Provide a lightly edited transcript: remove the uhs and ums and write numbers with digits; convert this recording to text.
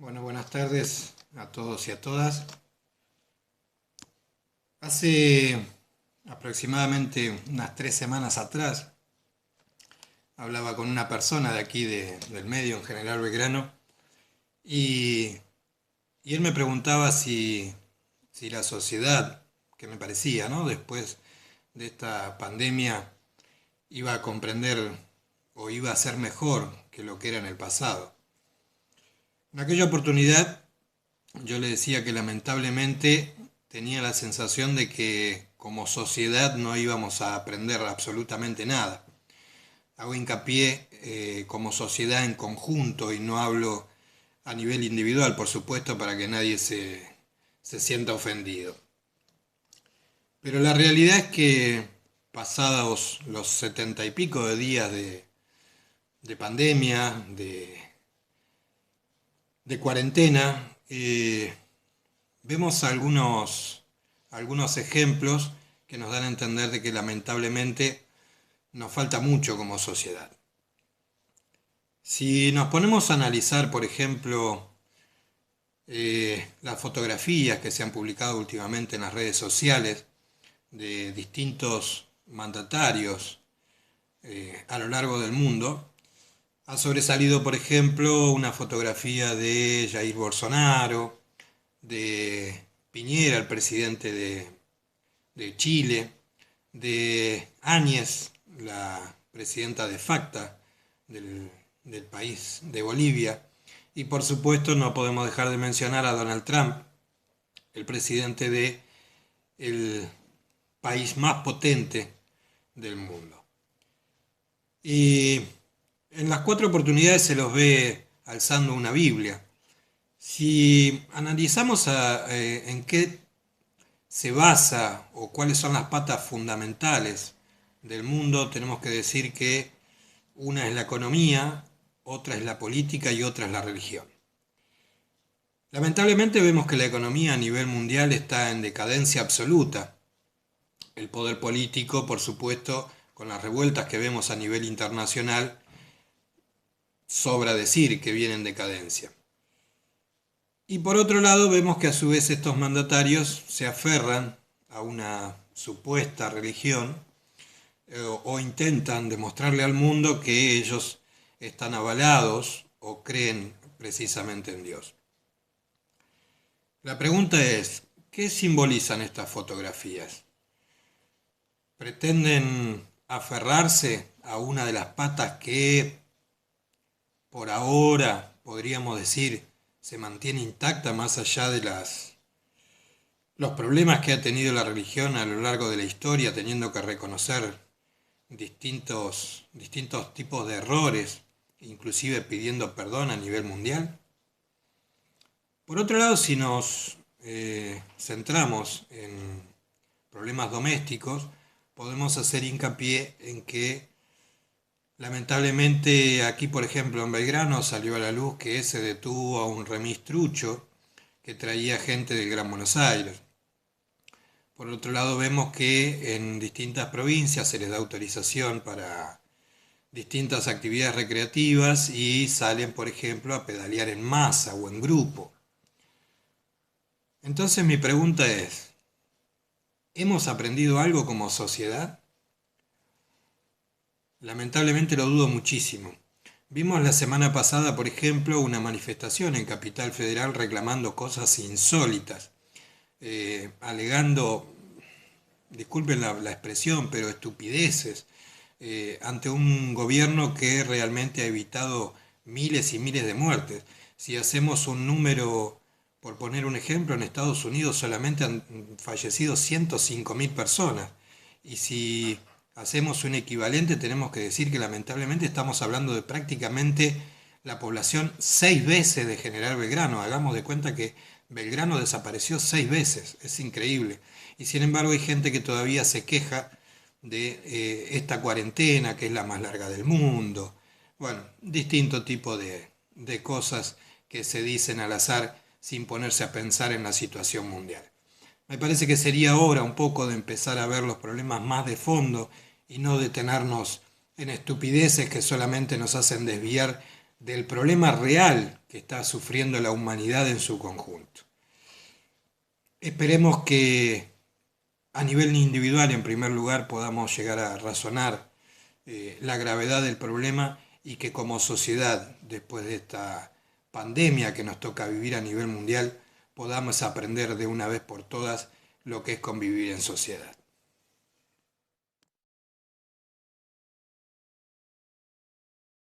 Bueno, buenas tardes a todos y a todas. Hace aproximadamente unas 3 semanas atrás hablaba con una persona de aquí del medio, en General Belgrano, y, y él me preguntaba si la sociedad, que me parecía, ¿no? Después de esta pandemia, iba a comprender o iba a ser mejor que lo que era en el pasado. En aquella oportunidad yo le decía que lamentablemente tenía la sensación de que como sociedad no íbamos a aprender absolutamente nada. Hago hincapié como sociedad en conjunto y no hablo a nivel individual, por supuesto, para que nadie se sienta ofendido. Pero la realidad es que pasados los 70 y pico de días de pandemia, de cuarentena, vemos algunos ejemplos que nos dan a entender de que lamentablemente nos falta mucho como sociedad. Si nos ponemos a analizar, por ejemplo, las fotografías que se han publicado últimamente en las redes sociales de distintos mandatarios a lo largo del mundo, ha sobresalido, por ejemplo, una fotografía de Jair Bolsonaro, de Piñera, el presidente de Chile, de Áñez, la presidenta de facto del país de Bolivia, y por supuesto no podemos dejar de mencionar a Donald Trump, el presidente de el país más potente del mundo. Y en las cuatro oportunidades se los ve alzando una Biblia. Si analizamos en qué se basa o cuáles son las patas fundamentales del mundo, tenemos que decir que una es la economía, otra es la política y otra es la religión. Lamentablemente vemos que la economía a nivel mundial está en decadencia absoluta. El poder político, por supuesto, con las revueltas que vemos a nivel internacional, sobra decir que viene en decadencia. Y por otro lado vemos que a su vez estos mandatarios se aferran a una supuesta religión o intentan demostrarle al mundo que ellos están avalados o creen precisamente en Dios. La pregunta es, ¿qué simbolizan estas fotografías? ¿Pretenden aferrarse a una de las patas que por ahora, podríamos decir, se mantiene intacta más allá de los problemas que ha tenido la religión a lo largo de la historia, teniendo que reconocer distintos tipos de errores, inclusive pidiendo perdón a nivel mundial? Por otro lado, si nos centramos en problemas domésticos, podemos hacer hincapié en que lamentablemente aquí, por ejemplo, en Belgrano salió a la luz que se detuvo a un remis trucho que traía gente del Gran Buenos Aires. Por otro lado, vemos que en distintas provincias se les da autorización para distintas actividades recreativas y salen, por ejemplo, a pedalear en masa o en grupo. Entonces mi pregunta es, ¿hemos aprendido algo como sociedad? Lamentablemente lo dudo muchísimo. Vimos la semana pasada, por ejemplo, una manifestación en Capital Federal reclamando cosas insólitas, alegando, disculpen la expresión, pero estupideces, ante un gobierno que realmente ha evitado miles y miles de muertes. Si hacemos un número, por poner un ejemplo, en Estados Unidos solamente han fallecido 105.000 personas. Y si hacemos un equivalente, tenemos que decir que lamentablemente estamos hablando de prácticamente la población 6 veces de General Belgrano. Hagamos de cuenta que Belgrano desapareció 6 veces, es increíble. Y sin embargo hay gente que todavía se queja de esta cuarentena, que es la más larga del mundo. Bueno, distinto tipo de cosas que se dicen al azar sin ponerse a pensar en la situación mundial. Me parece que sería hora un poco de empezar a ver los problemas más de fondo y no detenernos en estupideces que solamente nos hacen desviar del problema real que está sufriendo la humanidad en su conjunto. Esperemos que a nivel individual, en primer lugar, podamos llegar a razonar la gravedad del problema y que como sociedad, después de esta pandemia que nos toca vivir a nivel mundial, podamos aprender de una vez por todas lo que es convivir en sociedad.